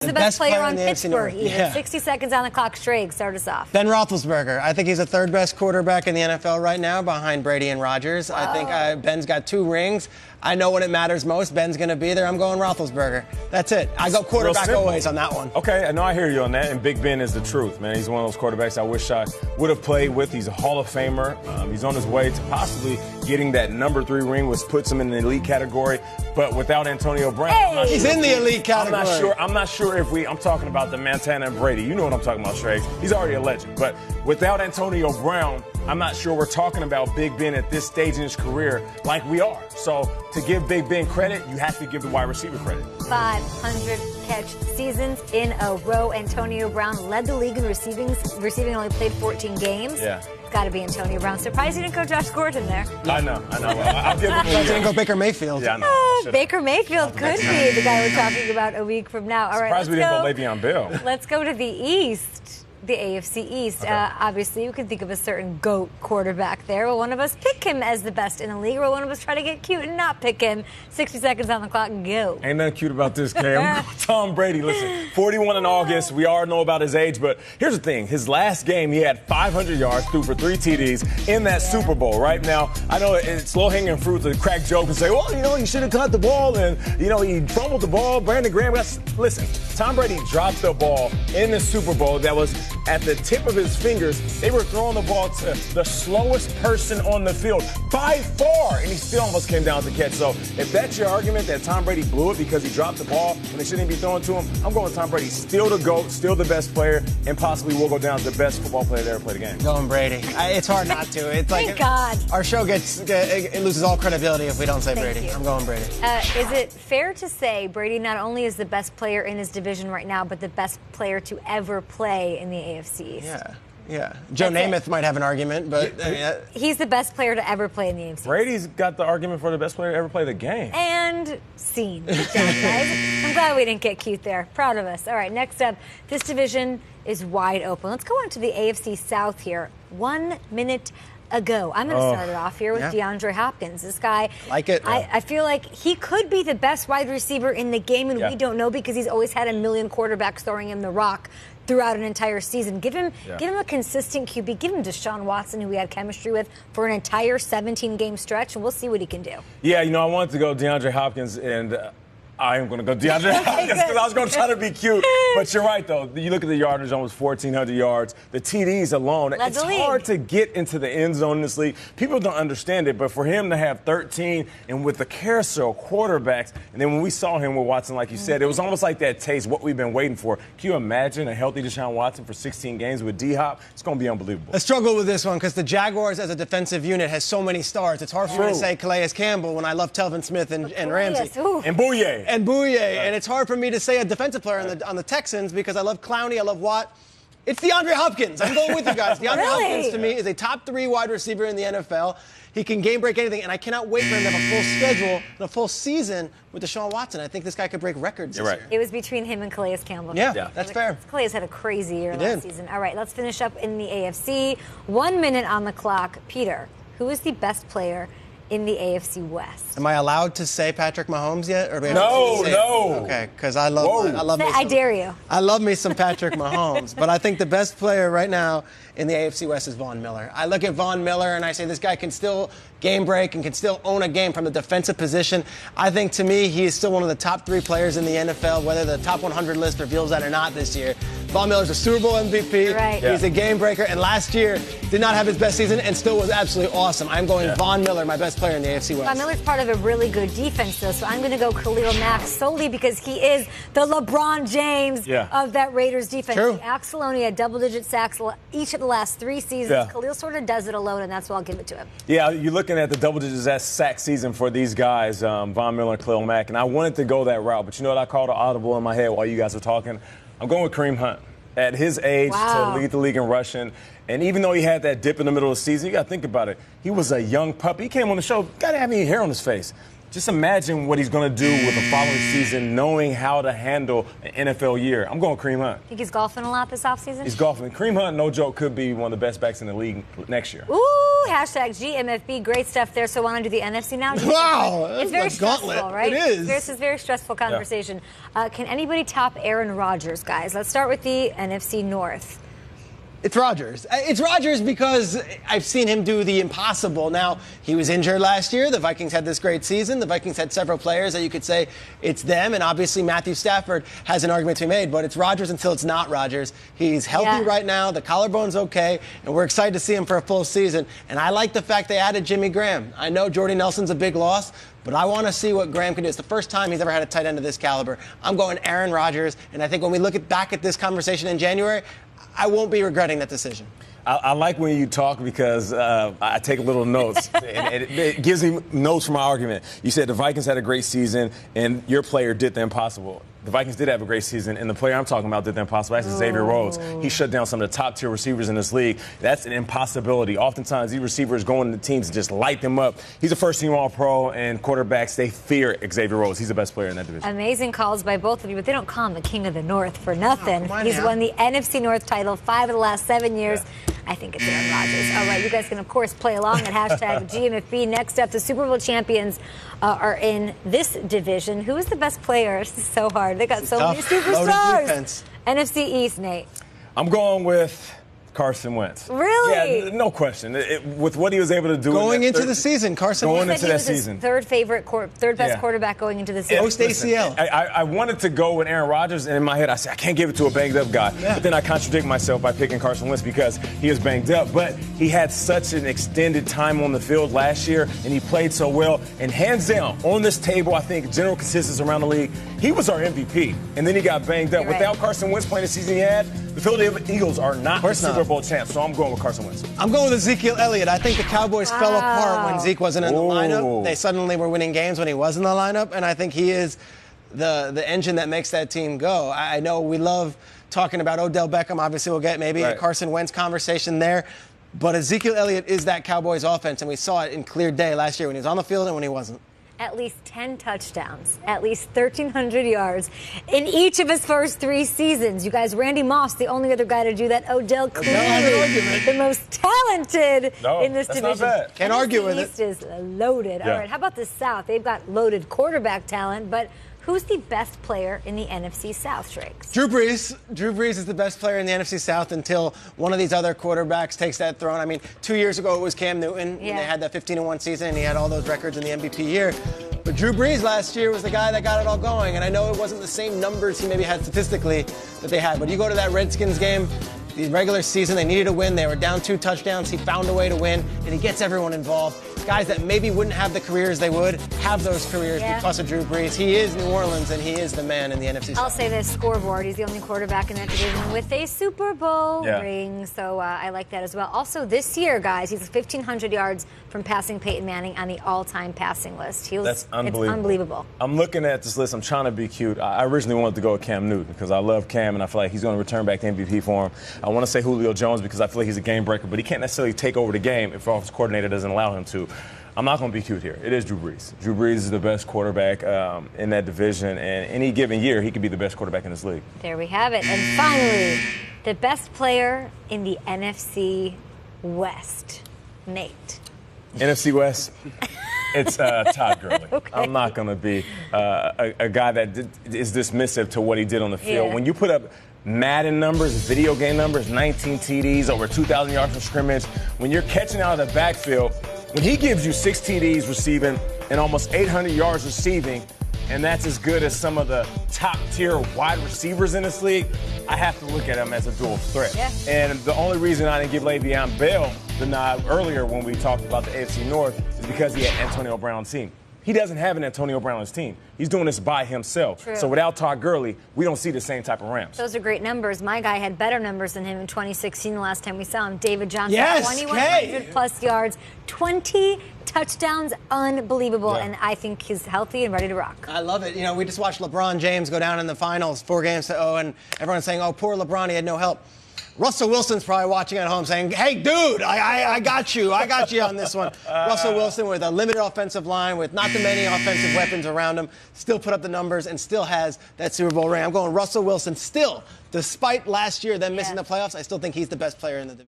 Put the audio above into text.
The best player on in the AFC Pittsburgh. North. Even 60 seconds on the clock. Straight. Start us off. Ben Roethlisberger. I think he's the third best quarterback in the NFL right now, behind Brady and Rodgers. I think Ben's got 2 rings. I know when it matters most, Ben's going to be there. I'm going Roethlisberger. That's it. I go quarterback always on that one. Okay, I know I hear you on that, and Big Ben is the truth, man. He's one of those quarterbacks I wish I would have played with. He's a Hall of Famer. He's on his way to possibly getting that number 3 ring, which puts him in the elite category. But without Antonio Brown, I'm not he's sure in the elite category. I'm not sure if I'm talking about the Montana and Brady. You know what I'm talking about, Shrey. He's already a legend. But without Antonio Brown, I'm not sure we're talking about Big Ben at this stage in his career like we are. So to give Big Ben credit, you have to give the wide receiver credit. 500 catch seasons in a row. Antonio Brown led the league in receiving, only played 14 games. Yeah. It's got to be Antonio Brown. Surprised he didn't go Josh Gordon there. I know. I'll give him He didn't go Baker Mayfield. Yeah, I know. Baker Mayfield could be the guy we're talking about a week from now. All right, surprised we didn't go Le'Veon Bell. Let's go to the East. The AFC East. Okay. Obviously, you can think of a certain GOAT quarterback there. Well, one of us pick him as the best in the league, or one of us try to get cute and not pick him. 60 seconds on the clock and go. Ain't nothing cute about this, Kay. I'm going Tom Brady. Listen, 41 in August. We all know about his age, but here's the thing. His last game, he had 500 yards, threw for 3 TDs in that Super Bowl. Right now, I know it's low-hanging fruit to crack joke and say, well, he should have caught the ball, and, he fumbled the ball. Brandon Graham. Listen, Tom Brady dropped the ball in the Super Bowl that was at the tip of his fingers. They were throwing the ball to the slowest person on the field by far, and he still almost came down to catch. So if that's your argument that Tom Brady blew it because he dropped the ball and they shouldn't be throwing to him, I'm going with Tom Brady. Still the GOAT, still the best player, and possibly will go down as the best football player to ever play the game. Going Brady. It's hard not to. It's Thank God. Our show it loses all credibility if we don't say Brady. You. I'm going Brady. Is it fair to say Brady not only is the best player in his division right now, but the best player to ever play in the AFC East? Yeah. Joe Namath might have an argument, but he's the best player to ever play in the AFC. Brady's got the argument for the best player to ever play the game. And scene. Good job, guys. I'm glad we didn't get cute there. Proud of us. All right, next up, this division is wide open. Let's go on to the AFC South here. 1 minute ago. I'm going to start it off here with Deandre Hopkins. This guy, I feel like he could be the best wide receiver in the game, and we don't know because he's always had a million quarterbacks throwing him the rock throughout an entire season. Give him a consistent QB. Give him Deshaun Watson, who we had chemistry with for an entire 17-game stretch, and we'll see what he can do. Yeah, I wanted to go DeAndre Hopkins, and I am going to go DeAndre Hopkins because I was going to try to be cute. But you're right, though. You look at the yardage, almost 1,400 yards. The TDs alone, it's hard to get into the end zone in this league. People don't understand it, but for him to have 13 and with the carousel quarterbacks, and then when we saw him with Watson, like you said, it was almost like that taste, what we've been waiting for. Can you imagine a healthy Deshaun Watson for 16 games with D-Hop? It's going to be unbelievable. I struggle with this one because the Jaguars as a defensive unit has so many stars. It's hard for me to say Calais Campbell when I love Telvin Smith and Ramsey. And Bouye. And it's hard for me to say a defensive player on the Texans because I love Clowney, I love Watt. It's DeAndre Hopkins. I'm going with you guys. DeAndre Hopkins, to me, is a top 3 wide receiver in the NFL. He can game break anything, and I cannot wait for him to have a full schedule and a full season with Deshaun Watson. I think this guy could break records this year. It was between him and Calais Campbell. Yeah, that's fair. Calais had a crazy year last season. All right, let's finish up in the AFC. 1 minute on the clock. Peter, who is the best player in the AFC West? Am I allowed to say Patrick Mahomes yet? Or No. Okay, because I love I dare you. I love me some Patrick Mahomes, but I think the best player right now in the AFC West is Von Miller. I look at Von Miller and I say this guy can still game break and can still own a game from the defensive position. I think, to me, he is still one of the top 3 players in the NFL, whether the top 100 list reveals that or not this year. Von Miller's a Super Bowl MVP. Right. He's a game breaker, and last year did not have his best season and still was absolutely awesome. I'm going Von Miller, my best player in the AFC West. Von Miller's part of a really good defense, though, so I'm going to go Khalil Mack solely because he is the LeBron James of that Raiders defense. True. Axeloni had double-digit sacks each of the last 3 seasons. Khalil sort of does it alone, and that's why I'll give it to him. Yeah, you're looking at the double-digit sack season for these guys, Von Miller and Khalil Mack, and I wanted to go that route, but you know what I called an audible in my head while you guys were talking? I'm going with Kareem Hunt. At his age, to lead the league in rushing. And even though he had that dip in the middle of the season, you got to think about it. He was a young puppy. He came on the show, got to have any hair on his face. Just imagine what he's going to do with the following season, knowing how to handle an NFL year. I'm going Kareem Hunt. Think he's golfing a lot this offseason? He's golfing. Kareem Hunt, no joke, could be one of the best backs in the league next year. Ooh, hashtag GMFB. Great stuff there. So, want to do the NFC now? Wow. It's very stressful, right? It is. This is a very stressful conversation. Yeah. Can anybody top Aaron Rodgers, guys? Let's start with the NFC North. It's Rodgers. It's Rodgers because I've seen him do the impossible. Now, he was injured last year. The Vikings had this great season. The Vikings had several players that you could say it's them. And obviously, Matthew Stafford has an argument to be made. But it's Rodgers until it's not Rodgers. He's healthy right now. The collarbone's okay. And we're excited to see him for a full season. And I like the fact they added Jimmy Graham. I know Jordy Nelson's a big loss. But I want to see what Graham can do. It's the first time he's ever had a tight end of this caliber. I'm going Aaron Rodgers. And I think when we look back at this conversation in January, I won't be regretting that decision. I like when you talk because I take little notes. and it gives me notes for my argument. You said the Vikings had a great season, and your player did the impossible. The Vikings did have a great season, and the player I'm talking about did the impossible. That's Xavier Rhodes. He shut down some of the top-tier receivers in this league. That's an impossibility. Oftentimes, these receivers go into teams and just light them up. He's a first-team All-Pro, and quarterbacks, they fear Xavier Rhodes. He's the best player in that division. Amazing calls by both of you, but they don't call him the King of the North for nothing. He's won the NFC North title 5 of the last 7 years. Yeah. I think it's Aaron Rodgers. All right, you guys can, of course, play along at hashtag GMFB. Next up, the Super Bowl champions are in this division. Who is the best player? This is so hard. They got so many superstars. NFC East, Nate. I'm going with Carson Wentz. Really? Yeah, no question. With what he was able to do going into the season, Carson Wentz. Going into that season. Third best quarterback going into the season. Post ACL. I wanted to go with Aaron Rodgers, and in my head I said I can't give it to a banged up guy. Yeah. But then I contradict myself by picking Carson Wentz because he is banged up. But he had such an extended time on the field last year, and he played so well. And hands down, on this table, I think general consensus around the league, he was our MVP. And then he got banged up. Without Carson Wentz playing the season he had, the Philadelphia Eagles are not the Super Bowl champs. So I'm going with Carson Wentz. I'm going with Ezekiel Elliott. I think the Cowboys fell apart when Zeke wasn't in the lineup. They suddenly were winning games when he was in the lineup, and I think he is the engine that makes that team go. I know we love talking about Odell Beckham. Obviously, we'll get maybe a Carson Wentz conversation there. But Ezekiel Elliott is that Cowboys offense, and we saw it in clear day last year when he was on the field and when he wasn't. At least 10 touchdowns, at least 1,300 yards in each of his first 3 seasons. You guys, Randy Moss, the only other guy to do that. Odell clearly the most talented in this division. Not bad. Can't argue with it. East is loaded. Yeah. All right, how about the South? They've got loaded quarterback talent, but who's the best player in the NFC South, Shrakes? Drew Brees. Drew Brees is the best player in the NFC South until one of these other quarterbacks takes that throne. I mean, 2 years ago it was Cam Newton. And they had that 15-1 season, and he had all those records in the MVP year. But Drew Brees last year was the guy that got it all going. And I know it wasn't the same numbers he maybe had statistically that they had. But you go to that Redskins game, the regular season, they needed to win. They were down 2 touchdowns. He found a way to win, and he gets everyone involved. Guys that maybe wouldn't have the careers they would have those careers because of Drew Brees. He is New Orleans, and he is the man in the NFC South. I'll say this, scoreboard. He's the only quarterback in that division with a Super Bowl ring, so I like that as well. Also, this year, guys, he's 1,500 yards from passing Peyton Manning on the all-time passing list. That's unbelievable. It's unbelievable. I'm looking at this list. I'm trying to be cute. I originally wanted to go with Cam Newton because I love Cam, and I feel like he's going to return back to MVP for him. I want to say Julio Jones because I feel like he's a game breaker, but he can't necessarily take over the game if offensive coordinator doesn't allow him to. I'm not going to be cute here. It is Drew Brees. Drew Brees is the best quarterback in that division, and any given year, he could be the best quarterback in this league. There we have it. And finally, the best player in the NFC West, Nate. NFC West, it's Todd Gurley. I'm not going to be a guy that is dismissive to what he did on the field. When you put up Madden numbers, video game numbers, 19 TDs, over 2,000 yards from scrimmage, when you're catching out of the backfield, when he gives you 6 TDs receiving and almost 800 yards receiving, and that's as good as some of the top-tier wide receivers in this league, I have to look at him as a dual threat. Yeah. And the only reason I didn't give Le'Veon Bell the nod earlier when we talked about the AFC North is because he had Antonio Brown's team. He doesn't have an Antonio Brown's team. He's doing this by himself. True. So without Todd Gurley, we don't see the same type of ramps. Those are great numbers. My guy had better numbers than him in 2016, the last time we saw him. David Johnson, 2,100-plus yards, 20 touchdowns, unbelievable. And I think he's healthy and ready to rock. I love it. You know, we just watched LeBron James go down in the finals, 4 games to 0, and everyone's saying, oh, poor LeBron, he had no help. Russell Wilson's probably watching at home saying, hey, dude, I got you. I got you on this one. Russell Wilson with a limited offensive line, with not too many offensive weapons around him, still put up the numbers and still has that Super Bowl ring. I'm going Russell Wilson still, despite last year them missing the playoffs. I still think he's the best player in the division.